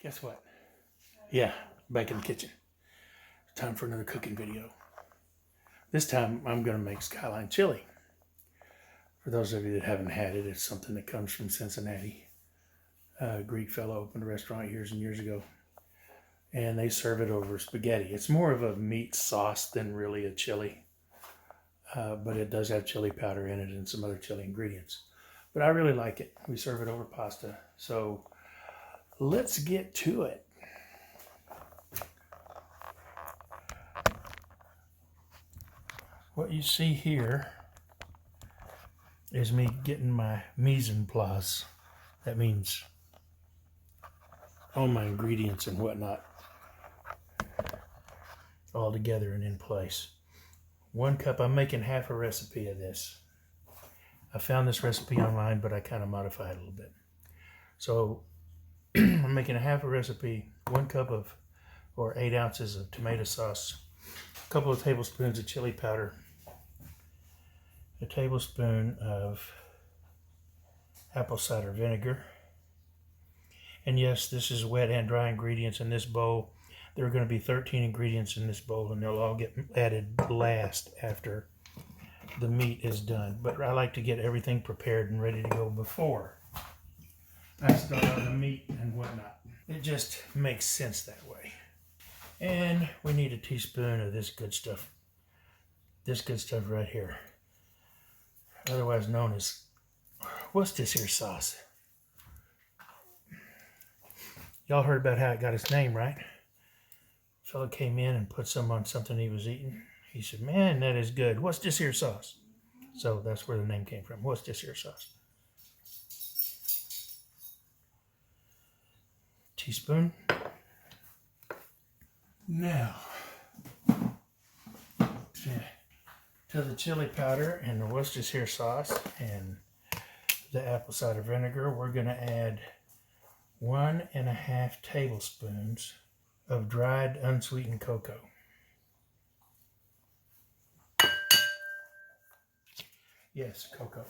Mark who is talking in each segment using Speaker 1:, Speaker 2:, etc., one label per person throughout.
Speaker 1: Guess what? Yeah, back in the kitchen. Time for another cooking video. This time I'm going to make Skyline Chili. For those of you that haven't had it, it's something that comes from Cincinnati. A Greek fellow opened a restaurant years and years ago, and they serve it over spaghetti. It's more of a meat sauce than really a chili, but it does have chili powder in it and some other chili ingredients. But I really like it. We serve it over pasta. So let's get to it. What you see here is me getting my mise en place. That means all my ingredients and whatnot all together and in place. 1 cup, I'm making half a recipe of this. I found this recipe online, but I kind of modified it a little bit. So I'm making a half a recipe, 1 cup of, or 8 ounces of tomato sauce, a couple of tablespoons of chili powder, a tablespoon of apple cider vinegar. And yes, this is wet and dry ingredients in this bowl. There are going to be 13 ingredients in this bowl, and they'll all get added last after the meat is done. But I like to get everything prepared and ready to go before I start on the meat and whatnot. It just makes sense that way. And we need a teaspoon of this good stuff. This good stuff right here. Otherwise known as, what's this here sauce? Y'all heard about how it got its name, right? A fellow came in and put some on something he was eating. He said, man, that is good. What's this here sauce? So that's where the name came from. What's this here sauce? Teaspoon. Now, to the chili powder and the Worcestershire sauce and the apple cider vinegar, we're going to add 1.5 tablespoons of dried unsweetened cocoa. Yes, cocoa,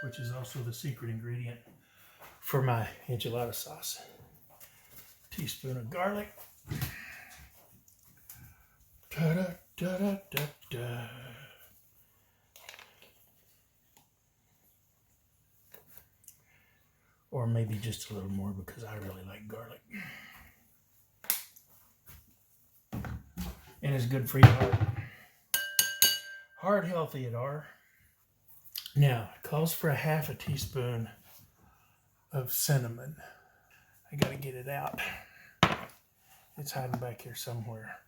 Speaker 1: which is also the secret ingredient for my enchilada sauce. Teaspoon of garlic. Da-da-da-da-da-da. Or maybe just a little more because I really like garlic. And it's good for your heart. Heart healthy it are. Now, it calls for 1/2 teaspoon of cinnamon. I gotta get it out. It's hiding back here somewhere.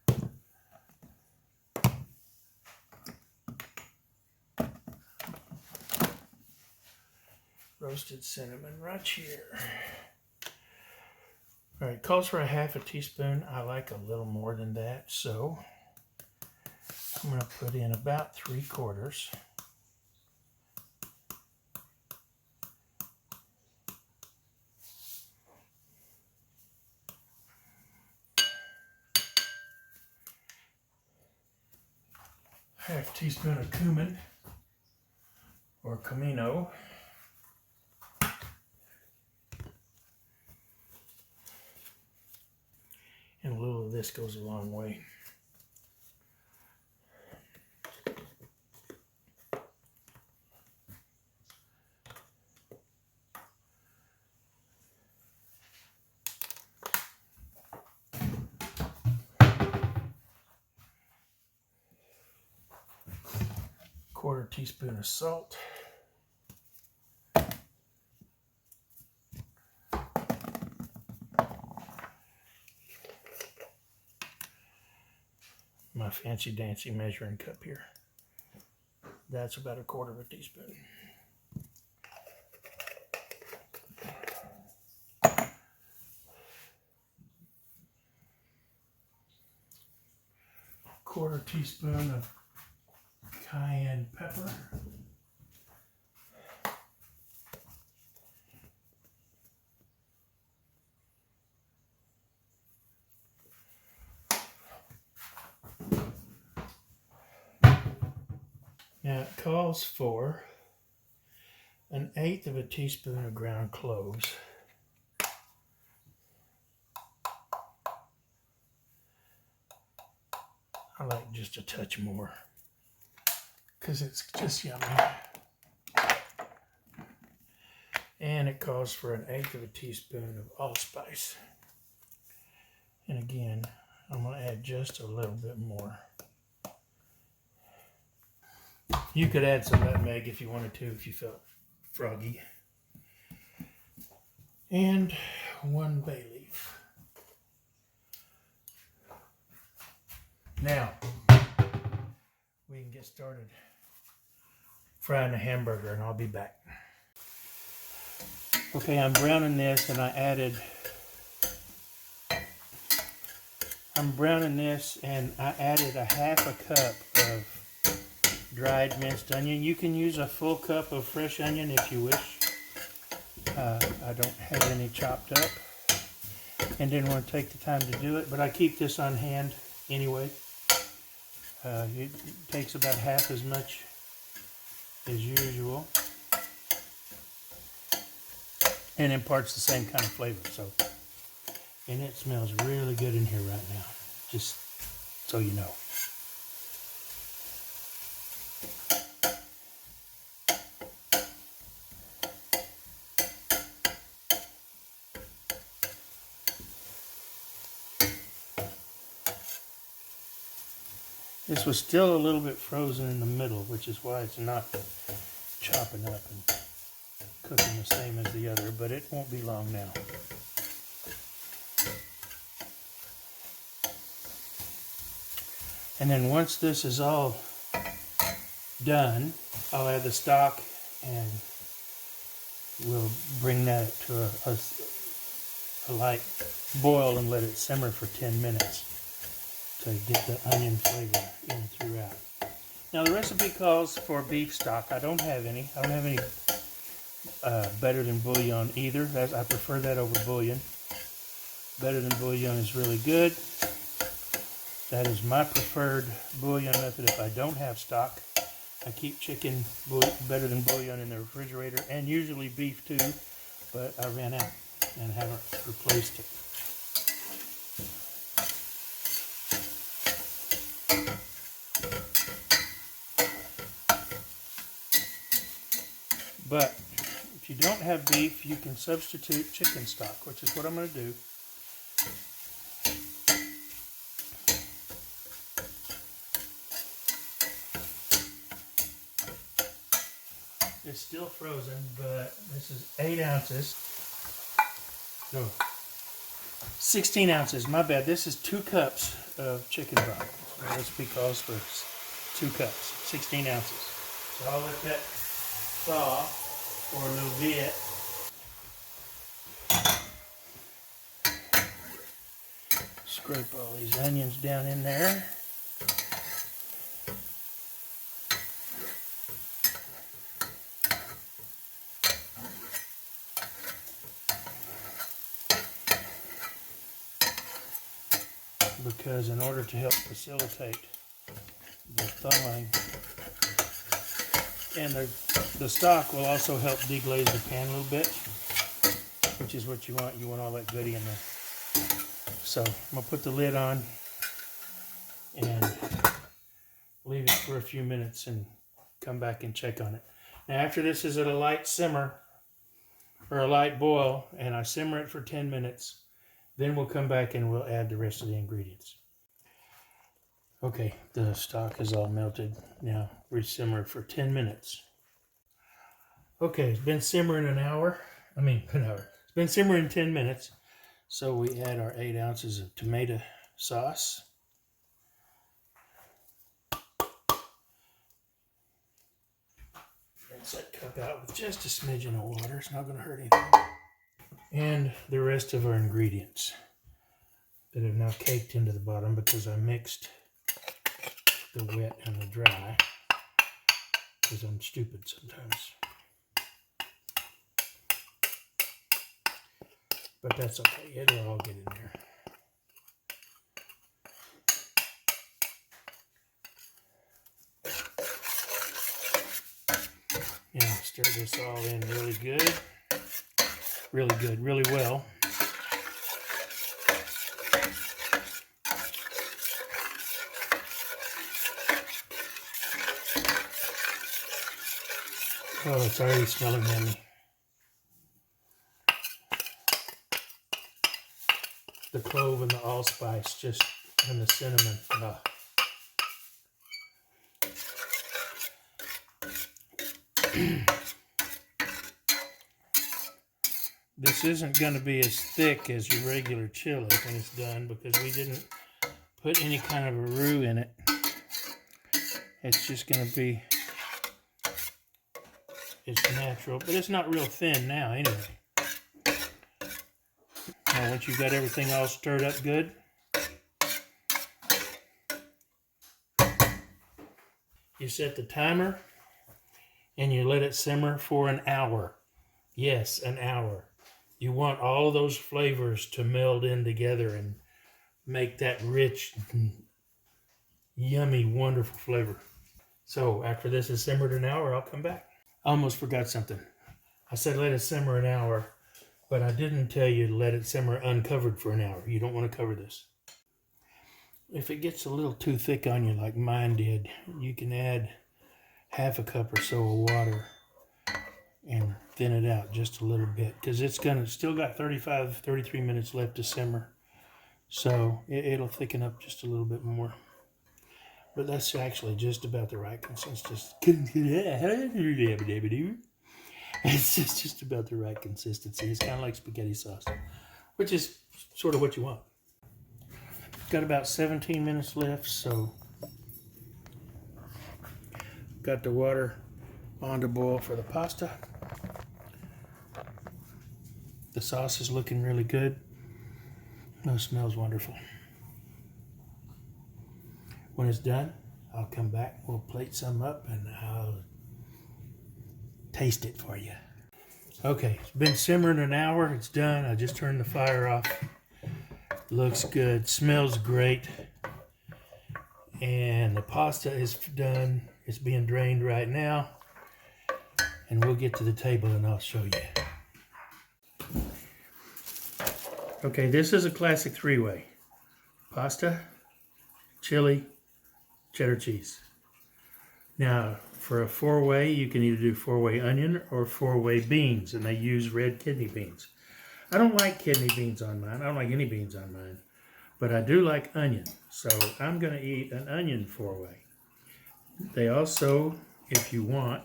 Speaker 1: Roasted cinnamon right here. All right, calls for 1/2 teaspoon. I like a little more than that, so I'm going to put in about 3/4. Half teaspoon of cumin or comino. And a little of this goes a long way. Quarter teaspoon of salt. My fancy dancy measuring cup here. That's about 1/4 teaspoon. Quarter teaspoon of cayenne pepper. Now it calls for 1/8 of a teaspoon of ground cloves. I like just a touch more because it's just yummy. And it calls for 1/8 of a teaspoon of allspice. And again, I'm going to add just a little bit more. You could add some nutmeg if you wanted to, if you felt froggy. And 1 bay leaf. Now, we can get started frying the hamburger, and I'll be back. Okay, I'm browning this, and I added a 1/2 cup of dried minced onion. You can use a full cup of fresh onion if you wish. I don't have any chopped up and didn't want to take the time to do it, but I keep this on hand anyway. It takes about half as much as usual and imparts the same kind of flavor. And it smells really good in here right now, just so you know. This was still a little bit frozen in the middle, which is why it's not chopping up and cooking the same as the other, but it won't be long now. And then once this is all done, I'll add the stock and we'll bring that to a light boil and let it simmer for 10 minutes to get the onion flavor in throughout. Now the recipe calls for beef stock. I don't have any. I don't have any better than bouillon either. I prefer that over bouillon. Better than bouillon is really good. That is my preferred bouillon method if I don't have stock. I keep chicken better than bouillon in the refrigerator, and usually beef too, but I ran out and haven't replaced it. But if you don't have beef, you can substitute chicken stock, which is what I'm going to do. It's still frozen, but this is 8 ounces. No, 16 ounces, my bad. This is 2 cups of chicken broth. The recipe calls for 2 cups, 16 ounces. So I'll let that thaw for a little bit. Scrape all these onions down in there. Because in order to help facilitate the thawing, and the stock will also help deglaze the pan a little bit, which is what you want. You want all that goodie in there. So I'm going to put the lid on and leave it for a few minutes and come back and check on it. Now after this is at a light simmer or a light boil, and I simmer it for 10 minutes, then we'll come back and we'll add the rest of the ingredients. Okay, the stock is all melted. Now re-simmer for 10 minutes. Okay, it's been simmering an hour. It's been simmering 10 minutes. So we add our 8 ounces of tomato sauce. Rinse that cup out with just a smidgen of water. It's not going to hurt anything. And the rest of our ingredients that have now caked into the bottom because I mixed the wet and the dry, because I'm stupid sometimes. But that's okay, it'll all get in there. Now stir this all in really good, really well. Oh, it's already smelling yummy. The clove and the allspice and the cinnamon. This isn't going to be as thick as your regular chili when it's done because we didn't put any kind of a roux in it. It's just going to be, it's natural, but it's not real thin now anyway. Now once you've got everything all stirred up good, you set the timer and you let it simmer for an hour. Yes, an hour. You want all of those flavors to meld in together and make that rich, yummy, wonderful flavor. So after this has simmered an hour, I'll come back. I almost forgot something. I said let it simmer an hour, but I didn't tell you to let it simmer uncovered for an hour. You don't want to cover this. If it gets a little too thick on you like mine did, you can add half a cup or so of water and thin it out just a little bit because it's still got 33 minutes left to simmer, so it'll thicken up just a little bit more, but that's actually just about the right consistency. It's just about the right consistency. It's kind of like spaghetti sauce, which is sort of what you want. Got about 17 minutes left, so got the water on to boil for the pasta. The sauce is looking really good. Oh, it smells wonderful. When it's done, I'll come back, we'll plate some up, and I'll taste it for you. Okay, it's been simmering an hour. It's done. I just turned the fire off. Looks good. Smells great. And the pasta is done. It's being drained right now. And we'll get to the table and I'll show you. Okay, this is a classic three-way. Pasta, chili, cheddar cheese. Now, for a four-way, you can either do four-way onion or four-way beans, and they use red kidney beans. I don't like kidney beans on mine. I don't like any beans on mine, but I do like onion, so I'm going to eat an onion four-way. They also, if you want,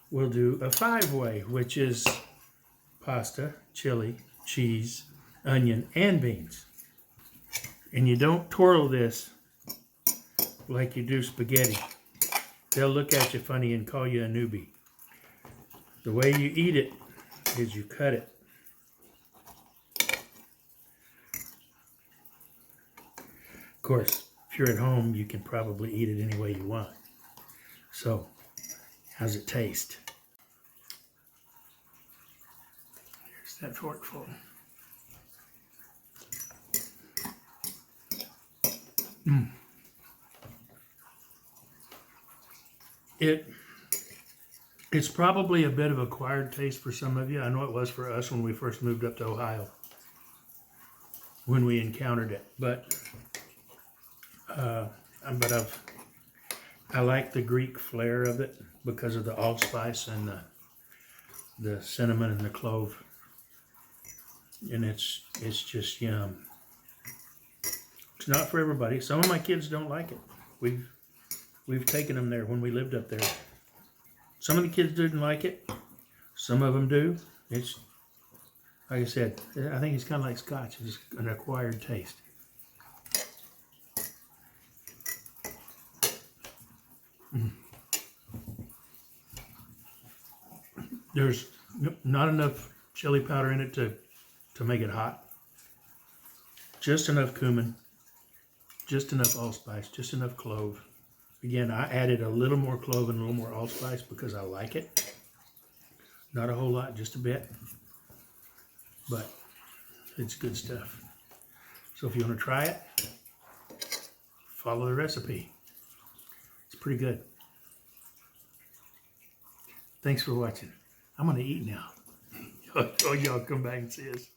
Speaker 1: will do a five-way, which is pasta, chili, cheese, onion, and beans. And you don't twirl this like you do spaghetti. They'll look at you funny and call you a newbie. The way you eat it is you cut it. Of course, if you're at home, you can probably eat it any way you want. So, how's it taste? Here's that forkful. It's probably a bit of acquired taste for some of you. I know it was for us when we first moved up to Ohio, when we encountered it. But I like the Greek flair of it because of the allspice and the cinnamon and the clove, and it's just yum. It's not for everybody. Some of my kids don't like it. We've taken them there when we lived up there. Some of the kids didn't like it. Some of them do. It's, like I said, I think it's kind of like scotch. It's an acquired taste. There's not enough chili powder in it to make it hot. Just enough cumin. Just enough allspice. Just enough clove. Again, I added a little more clove and a little more allspice because I like it. Not a whole lot, just a bit. But it's good stuff. So if you want to try it, follow the recipe. It's pretty good. Thanks for watching. I'm going to eat now. Oh, y'all come back and see us.